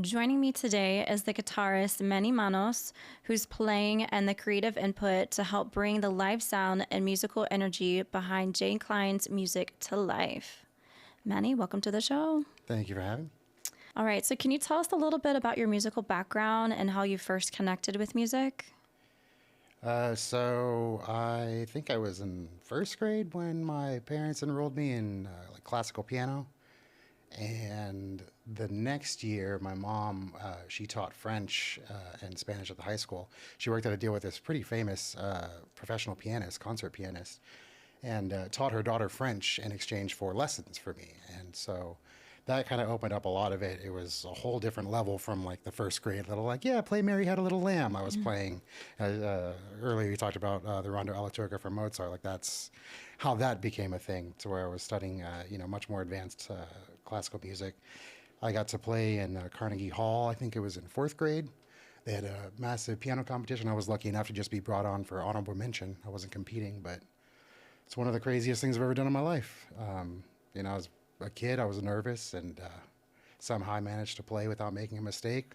Joining me today is the guitarist Manny Manos, who's playing and the creative input to help bring the live sound and musical energy behind Jay Klein's music to life. Manny, welcome to the show. Thank you for having me. All right, so can you tell us a little bit about your musical background and how you first connected with music? So I think I was in first grade when my parents enrolled me in like classical piano. And the next year, my mom, she taught French and Spanish at the high school. She worked out a deal with this pretty famous professional pianist, concert pianist, and taught her daughter French in exchange for lessons for me. And so that kind of opened up a lot of it. It was a whole different level from like the first grade little like, yeah, play Mary Had a Little Lamb. I was playing earlier. You talked about the Rondo alla Turca from Mozart. Like that's how that became a thing to where I was studying, much more advanced classical music. I got to play in Carnegie Hall. I think it was in fourth grade. They had a massive piano competition. I was lucky enough to just be brought on for honorable mention. I wasn't competing, but it's one of the craziest things I've ever done in my life. I was a kid, I was nervous, and somehow I managed to play without making a mistake.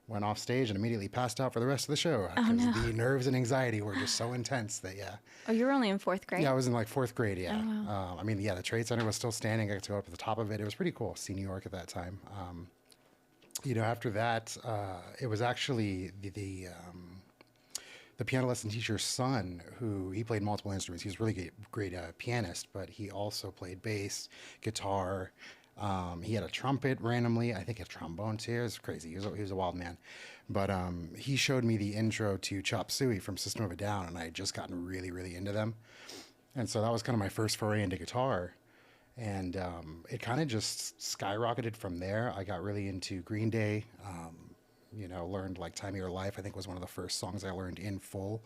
Went off stage and immediately passed out for the rest of the show Oh, because no. the nerves and anxiety were just so intense that, yeah. Oh, you were only in fourth grade? Yeah, I was in like fourth grade, yeah. Oh, wow. The Trade Center was still standing. I got to go up to the top of it. It was pretty cool, see New York at that time. After that, it was actually the piano lesson teacher's son, who he played multiple instruments. He was a really great pianist, but he also played bass, guitar. He had a trumpet randomly. I think a trombone too. It was crazy. He was a wild man. But he showed me the intro to Chop Suey from System of a Down, and I had just gotten really, really into them. And so that was kind of my first foray into guitar. And it kind of just skyrocketed from there. I got really into Green Day. Learned like Time of Your Life, I think was one of the first songs I learned in full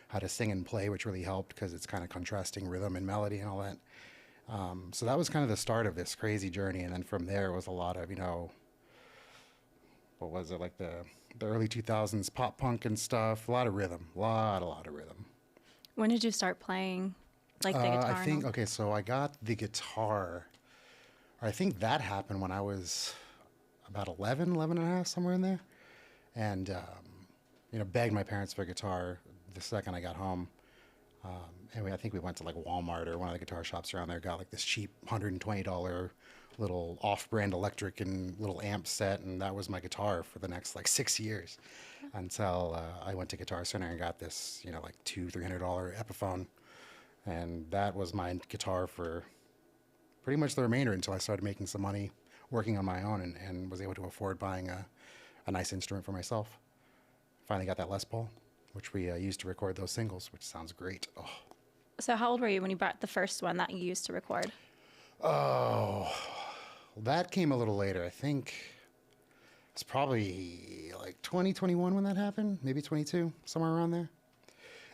how to sing and play, which really helped because it's kind of contrasting rhythm and melody and all that. So that was kind of the start of this crazy journey. And then from there it was a lot of, what was it, like the early 2000s pop punk and stuff, a lot of rhythm, a lot of rhythm. When did you start playing, like the guitar? I think, okay, so I got the guitar, I think that happened when I was about 11 and a half, somewhere in there. And begged my parents for a guitar the second I got home. I think we went to like Walmart or one of the guitar shops around there, got like this cheap $120 little off-brand electric and little amp set, and that was my guitar for the next like 6 years until I went to Guitar Center and got this, like $200-300 Epiphone, and that was my guitar for pretty much the remainder until I started making some money working on my own and was able to afford buying a nice instrument for myself. Finally got that Les Paul, which we used to record those singles, which sounds great. Oh, So how old were you when you bought the first one that you used to record? well, that came a little later. I think it's probably like 2021 when that happened, maybe 22, somewhere around there.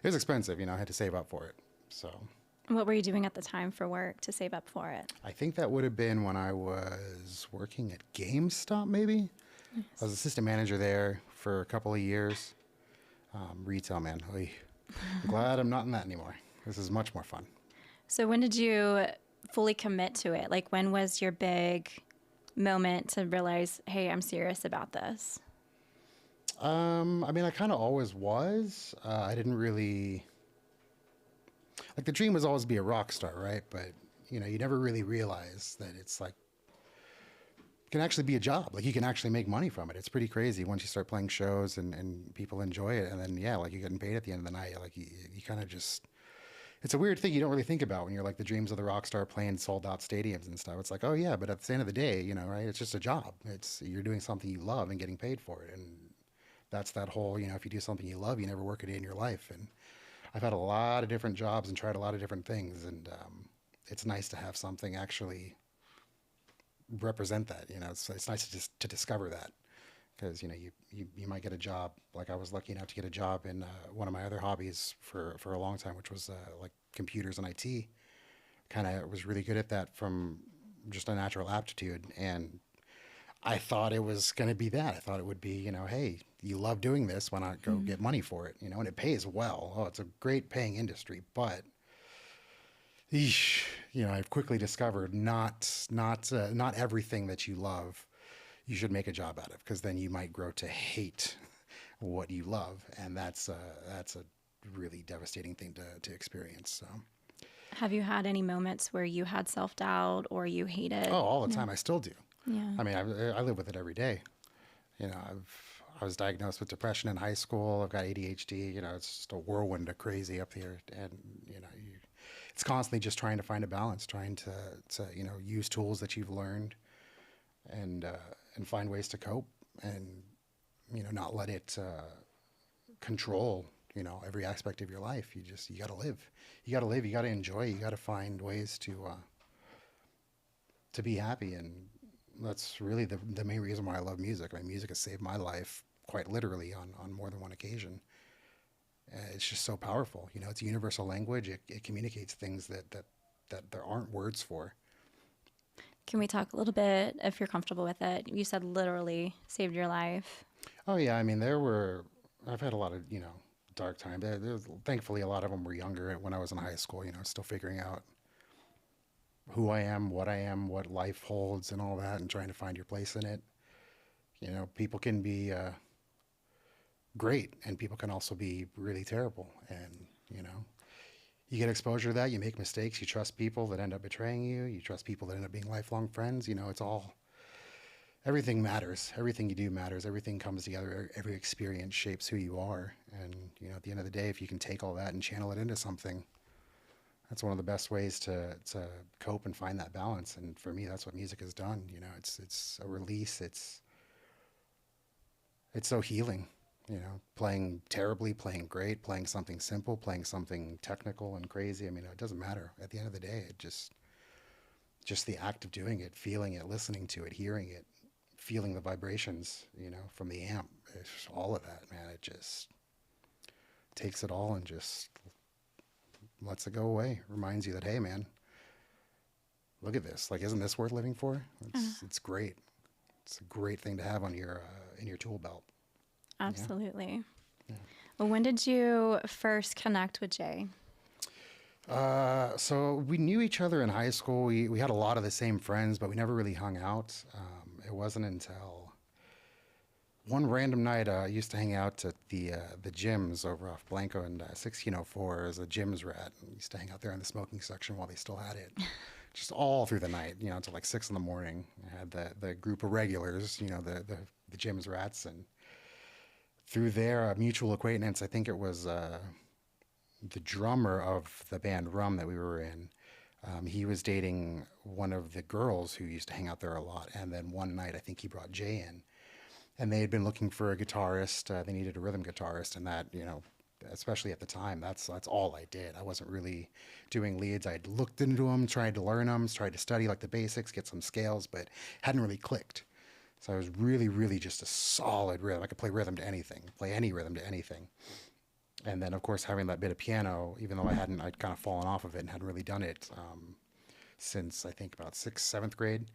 It was expensive, I had to save up for it. So What were you doing at the time for work to save up for it? I think that would have been when I was working at GameStop, maybe. Nice. I was assistant manager there for a couple of years. Retail, man. Oy. I'm glad I'm not in that anymore. This is much more fun. So when did you fully commit to it? Like when was your big moment to realize, hey, I'm serious about this? I kind of always was. I didn't really... Like, the dream was always to be a rock star, right? But, you never really realize that it's like, it can actually be a job. Like, you can actually make money from it. It's pretty crazy once you start playing shows and people enjoy it. And then, you're getting paid at the end of the night. Like, you kind of just... It's a weird thing you don't really think about when you're like the dreams of the rock star playing sold out stadiums and stuff. It's like, oh yeah, but at the end of the day, right? It's just a job. You're doing something you love and getting paid for it. And that's that whole, if you do something you love, you never work a day in your life. And I've had a lot of different jobs and tried a lot of different things. And it's nice to have something actually represent that. It's nice to discover that, because you might get a job. Like, I was lucky enough to get a job in one of my other hobbies for a long time, which was like computers and IT. Kind of was really good at that from just a natural aptitude, and I thought it was going to be that. I thought it would be, hey, you love doing this, why not go get money for it? And it pays well. Oh, it's a great paying industry, but I've quickly discovered not everything that you love you should make a job out of, because then you might grow to hate what you love, and that's a really devastating thing to experience. So, Have you had any moments where you had self doubt or you oh, hated? all the No. time, I still do. Yeah. I mean, I live with it every day. You know, I was diagnosed with depression in high school. I've got ADHD. You know, it's just a whirlwind of crazy up here, and you know, it's constantly just trying to find a balance, trying to use tools that you've learned, and find ways to cope, and not let it control every aspect of your life. You got to live. You got to live. You got to enjoy. You got to find ways to be happy, and that's really the main reason why I love music. I mean, music has saved my life quite literally on more than one occasion. It's just so powerful. You know, it's a universal language. It communicates things that there aren't words for. Can we talk a little bit, if you're comfortable with it? You said literally saved your life. Oh yeah, I mean, I've had a lot of dark times. Thankfully, a lot of them were younger when I was in high school. You know, still figuring out who I am, what life holds, and all that, and trying to find your place in it. You know, people can be great, and people can also be really terrible. And you get exposure to that. You make mistakes. You trust people that end up betraying you. You trust people that end up being lifelong friends. You know, it's all everything matters. Everything you do matters. Everything comes together. Every experience shapes who you are. And at the end of the day, if you can take all that and channel it into something, that's one of the best ways to cope and find that balance. And for me, that's what music has done. You know, it's a release. It's so healing. You know, playing terribly, playing great, playing something simple, playing something technical and crazy. I mean, it doesn't matter. At the end of the day, it just the act of doing it, feeling it, listening to it, hearing it, feeling the vibrations, from the amp. It's all of that, man. It just takes it all and just lets it go away. Reminds you that, hey, man, look at this. Like, isn't this worth living for? It's great. It's a great thing to have on your in your tool belt. Yeah. Absolutely. Yeah. Well, when did you first connect with Jay? So we knew each other in high school. We had a lot of the same friends, but we never really hung out. It wasn't until one random night I used to hang out at the gyms over off Blanco and 1604 as a gyms rat. And used to hang out there in the smoking section while they still had it, just all through the night, until like 6 in the morning. I had the group of regulars, the gyms rats, and through their mutual acquaintance, I think it was the drummer of the band Rum that we were in. He was dating one of the girls who used to hang out there a lot. And then one night, I think he brought Jay in. And they had been looking for a guitarist. They needed a rhythm guitarist. And that, especially at the time, that's all I did. I wasn't really doing leads. I'd looked into them, tried to learn them, tried to study like the basics, get some scales, but hadn't really clicked. So I was really, really just a solid rhythm. I could play rhythm to anything, play any rhythm to anything. And then, of course, having that bit of piano, even though I'd kind of fallen off of it and hadn't really done it since I think about sixth, seventh grade.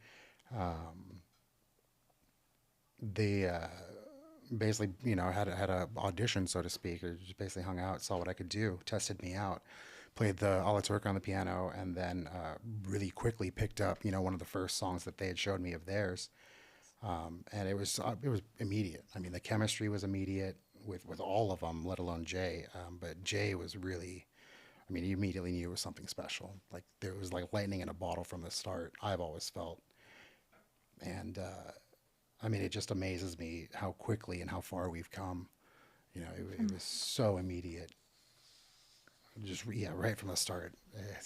They basically, had a audition, so to speak, or just basically hung out, saw what I could do, tested me out, played the Alla Turca on the piano, and then really quickly picked up, one of the first songs that they had showed me of theirs. And it was immediate. I mean, the chemistry was immediate with all of them, let alone Jay. But Jay was really, I mean, you immediately knew it was something special. Like there was like lightning in a bottle from the start. I've always felt, and I mean, it just amazes me how quickly and how far we've come. It was so immediate. Just yeah, right from the start.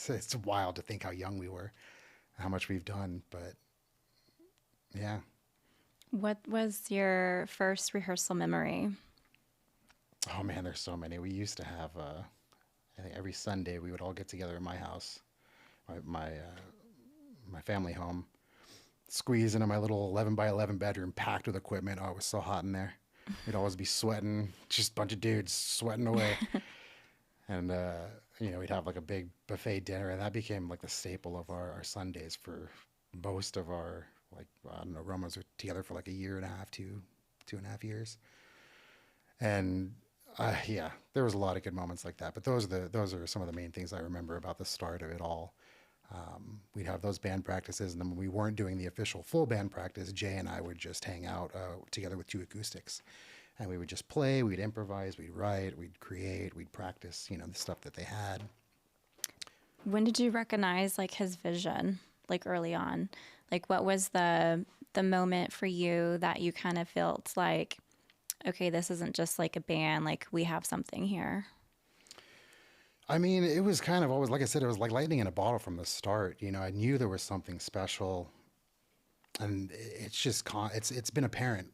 It's wild to think how young we were, how much we've done. But yeah. What was your first rehearsal memory? Oh man, there's so many. We used to have, I think every Sunday we would all get together in my house, my family home, squeeze into my little 11 by 11 bedroom packed with equipment. Oh, it was so hot in there. We'd always be sweating, just a bunch of dudes sweating away. And, we'd have like a big buffet dinner, and that became like the staple of our Sundays for most of our, like, I don't know, Romans were together for like a year and a half, 2.5 years. And yeah, there was a lot of good moments like that. But those are some of the main things I remember about the start of it all. We'd have those band practices, and then when we weren't doing the official full band practice, Jay and I would just hang out together with two acoustics, and we would just play. We'd improvise, we'd write, we'd create, we'd practice, the stuff that they had. When did you recognize like his vision, like early on? Like what was the moment for you that you kind of felt like, okay, this isn't just like a band, like we have something here? I mean, it was kind of always, like I said, it was like lightning in a bottle from the start. I knew there was something special, and it's been apparent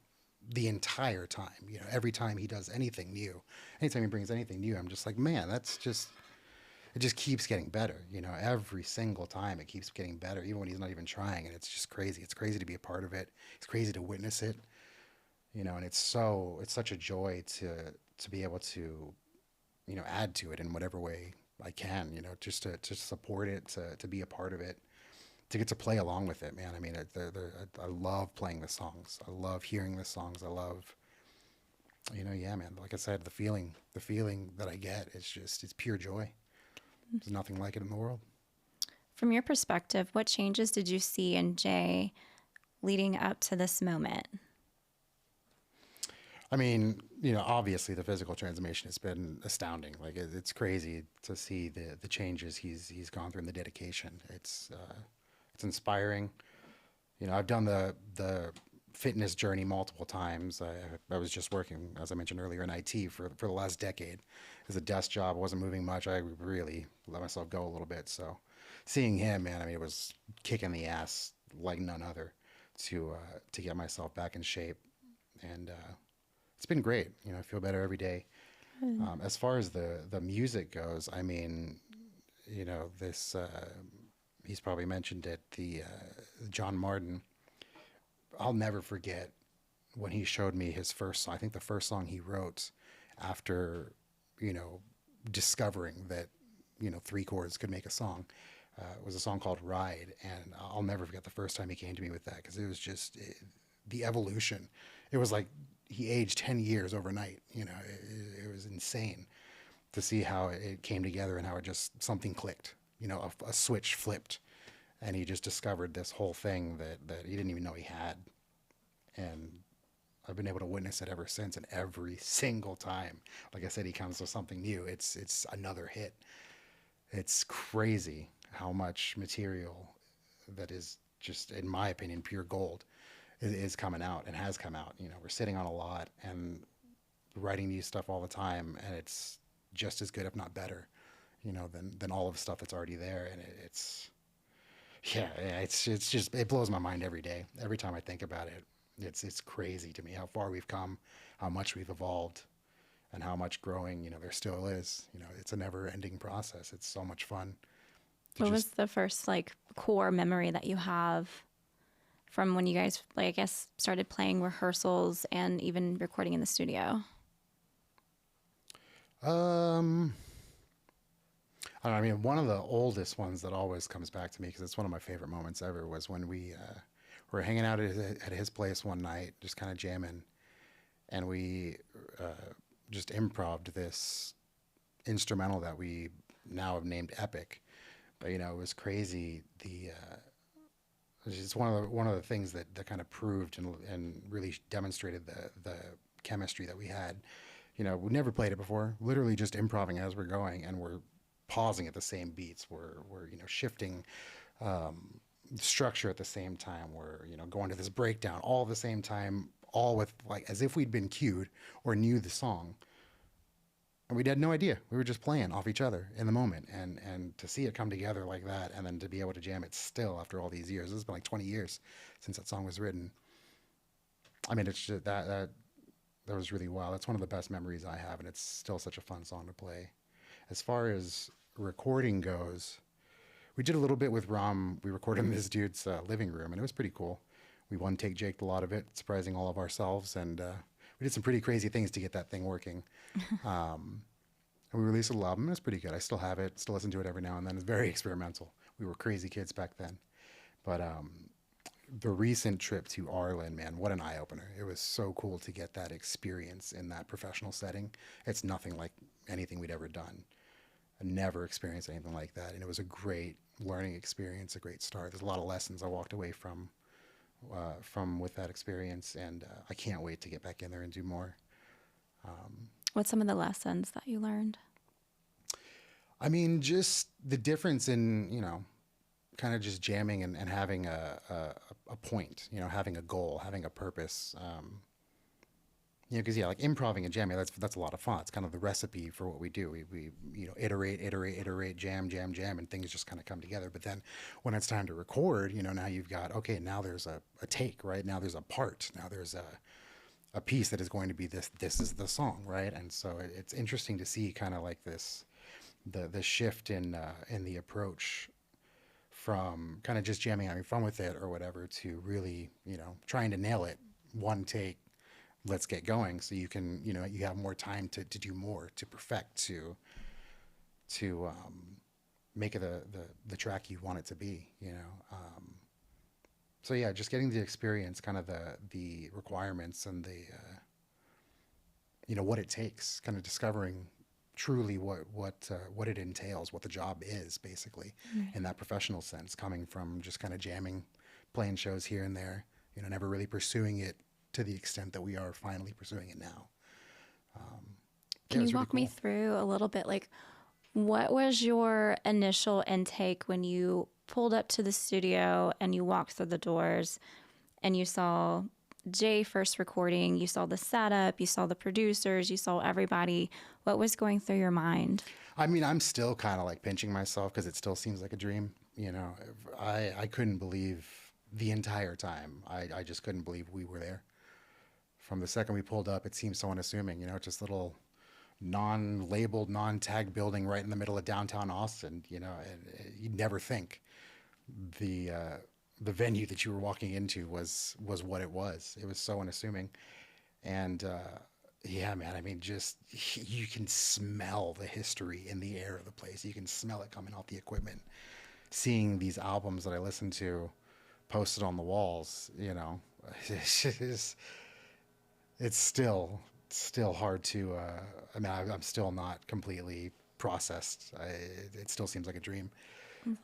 the entire time. Every time he does anything new, anytime he brings anything new, I'm just like, man, it just keeps getting better. Every single time it keeps getting better, even when he's not even trying, and it's just crazy. It's crazy to be a part of it. It's crazy to witness it. And it's such a joy to be able to add to it in whatever way I can, just to support it, to be a part of it, to get to play along with it, man. I mean, I love playing the songs. I love hearing the songs. I love, yeah, man. Like I said, the feeling that I get, it's pure joy. There's nothing like it in the world. From your perspective, what changes did you see in Jay leading up to this moment? I mean, obviously the physical transformation has been astounding. Like it's crazy to see the changes he's gone through and the dedication. It's inspiring. I've done the fitness journey multiple times. I was just working, as I mentioned earlier, in IT for the last decade. It was a desk job. I wasn't moving much. I really let myself go a little bit. So seeing him, man, I mean, it was kicking the ass like none other to get myself back in shape. And it's been great. I feel better every day. Good. As far as the music goes, I mean, this he's probably mentioned it. The John Martin. I'll never forget when he showed me his first song. I think the first song he wrote after you know discovering that three chords could make a song was a song called Ride, and I'll never forget the first time he came to me with that because it was just the evolution. It was like he aged 10 years overnight. It was insane to see how it came together and how it just something clicked. A switch flipped, and he just discovered this whole thing that he didn't even know he had. And I've been able to witness it ever since, and every single time, like I said, he comes with something new. It's another hit. It's crazy how much material that is just, in my opinion, pure gold is coming out and has come out. We're sitting on a lot and writing new stuff all the time, and it's just as good, if not better, than all of the stuff that's already there. And it's just it blows my mind every day. Every time I think about it, it's crazy to me how far we've come, how much we've evolved, and how much growing there still is. It's a never-ending process. It's so much fun to What was just the first like core memory that you have from when you guys, like, I guess, started playing rehearsals and even recording in the studio? um I don't know, I mean, one of the oldest ones that always comes back to me because it's one of my favorite moments ever was when we were hanging out at his place one night, just kind of jamming, and we just improved this instrumental that we now have named Epic. But it was crazy. It's one of the things that kind of proved and really demonstrated the chemistry that we had. We never played it before. Literally just improvising as we're going, and we're pausing at the same beats. We're shifting structure at the same time. We're going to this breakdown all at the same time, all with like as if we'd been cued or knew the song, and we had no idea. We were just playing off each other in the moment, and to see it come together like that, and then to be able to jam it still after all these years. It's been like 20 years since that song was written. I mean, it's just that was really wild. That's one of the best memories I have, and it's still such a fun song to play. As far as recording goes, we did a little bit with Rom. We recorded in this dude's living room, and it was pretty cool. We one take Jaked a lot of it, surprising all of ourselves, and we did some pretty crazy things to get that thing working. Um, and we released a little album. It was pretty good. I still have it, still listen to it every now and then. It's very experimental. We were crazy kids back then. But the recent trip to Arlen, man, what an eye opener. It was so cool to get that experience in that professional setting. It's nothing like anything we'd ever done. I never experienced anything like that. And it was a great learning experience, a great start. There's a lot of lessons I walked away from with that experience, and I can't wait to get back in there and do more. What's some of the lessons that you learned? I mean, just the difference in, kind of just jamming and having a point, having a goal, having a purpose. Because yeah, like improving and jamming, that's a lot of fun. It's kind of the recipe for what we do. We iterate, jam, jam, jam, and things just kind of come together. But then when it's time to record, now you've got, okay, now there's a take, right? Now there's a part. Now there's a piece that is going to be this is the song, right? And so it's interesting to see kind of like this the shift in the approach from kind of just jamming, having fun with it or whatever, to really, trying to nail it, one take, let's get going, so you can, you have more time to do more, to perfect, to make it the track you want it to be. So yeah, just getting the experience, kind of the requirements and the what it takes, kind of discovering truly what it entails, what the job is, basically, in that professional sense, coming from just kind of jamming, playing shows here and there, never really pursuing it to the extent that we are finally pursuing it now. Yeah, Can it you was really walk me cool. through a little bit, like, what was your initial intake when you pulled up to the studio and you walked through the doors and you saw Jay first recording, you saw the setup, you saw the producers, you saw everybody? What was going through your mind? I mean, I'm still kind of like pinching myself because it still seems like a dream. I couldn't believe the entire time. I just couldn't believe we were there. From the second we pulled up, it seemed so unassuming. Just little non-labeled, non-tagged building right in the middle of downtown Austin. And you'd never think the the venue that you were walking into was what it was. It was so unassuming, and yeah, man. I mean, just you can smell the history in the air of the place. You can smell it coming off the equipment. Seeing these albums that I listened to posted on the walls, it's just, it's still hard to. I mean, I'm still not completely processed. It still seems like a dream.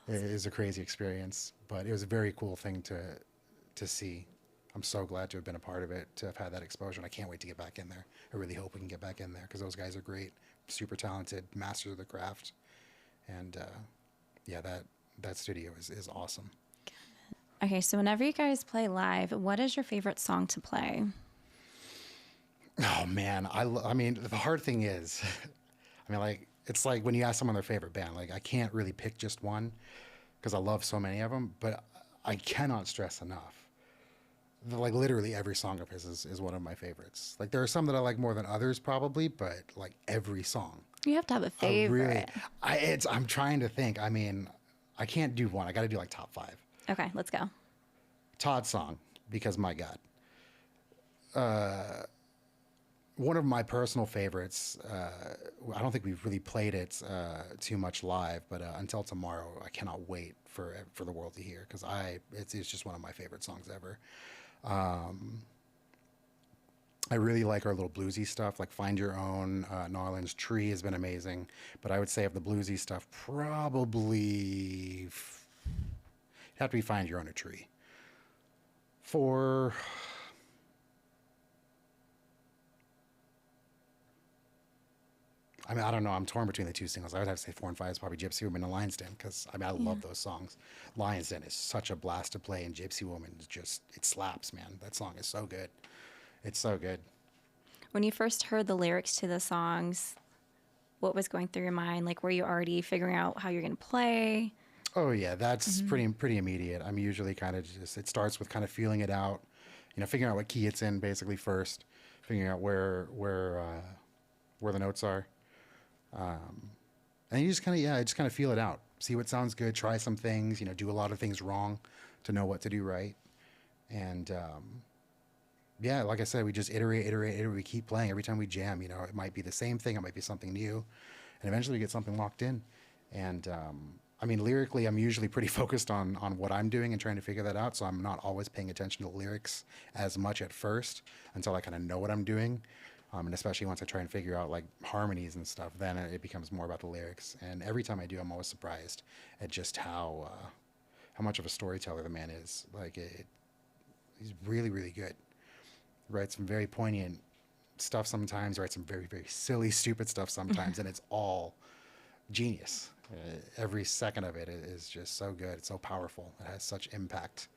It is a crazy experience, but it was a very cool thing to see. I'm so glad to have been a part of it, to have had that exposure, and I can't wait to get back in there. I really hope we can get back in there because those guys are great, super talented, masters of the craft, and yeah, that studio is awesome. Okay, so whenever you guys play live, what is your favorite song to play? Oh man, I mean, the hard thing is, I mean, like it's like when you ask someone their favorite band, like I can't really pick just one because I love so many of them, but I cannot stress enough. Like literally every song of his is one of my favorites. Like there are some that I like more than others probably, but like every song. You have to have a I really favorite. I'm trying to think. I mean, I can't do one. I got to do like top 5. Okay, let's go. Todd's song, because my God. One of my personal favorites, I don't think we've really played it too much live, but Until Tomorrow, I cannot wait for the world to hear, because it's just one of my favorite songs ever. I really like our little bluesy stuff, like Find Your Own, Gnarlin's Tree has been amazing, but I would say of the bluesy stuff, probably have to be Find Your Own, a Tree. For I mean, I don't know. I'm torn between the two singles. I would have to say 4 and 5 is probably Gypsy Woman and Lion's Den, because I mean, I Yeah. love those songs. Lion's Den is such a blast to play, and Gypsy Woman is just, it slaps, man. That song is so good. It's so good. When you first heard the lyrics to the songs, what was going through your mind? Like, were you already figuring out how you're going to play? Oh yeah, that's pretty immediate. I'm usually kind of just, it starts with kind of feeling it out, figuring out what key it's in basically first, figuring out where the notes are. And you just kind of, yeah, just kind of feel it out. See what sounds good, try some things, do a lot of things wrong to know what to do right. And yeah, like I said, we just iterate. We keep playing every time we jam. It might be the same thing, it might be something new, and eventually we get something locked in. And I mean, lyrically, I'm usually pretty focused on what I'm doing and trying to figure that out. So I'm not always paying attention to the lyrics as much at first until I kind of know what I'm doing. And especially once I try and figure out like harmonies and stuff, then it becomes more about the lyrics. And every time I do, I'm always surprised at just how much of a storyteller the man is. He's really really good. Writes some very poignant stuff sometimes. Writes some very very silly stupid stuff sometimes, and it's all genius. Every second of it is just so good. It's so powerful. It has such impact.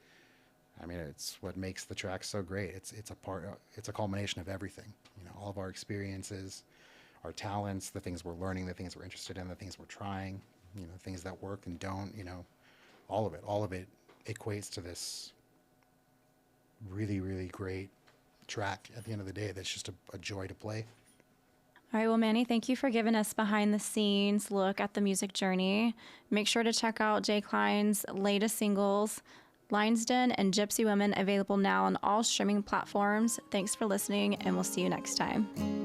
I mean, it's what makes the track so great. It's a culmination of everything. You know, all of our experiences, our talents, the things we're learning, the things we're interested in, the things we're trying. You know, things that work and don't. You know, all of it equates to this really really great track. At the end of the day, that's just a joy to play. All right, well, Manny, thank you for giving us behind the scenes look at the music journey. Make sure to check out Jay Klein's latest singles, Lion's Den and Gypsy Women, available now on all streaming platforms. Thanks for listening, and we'll see you next time.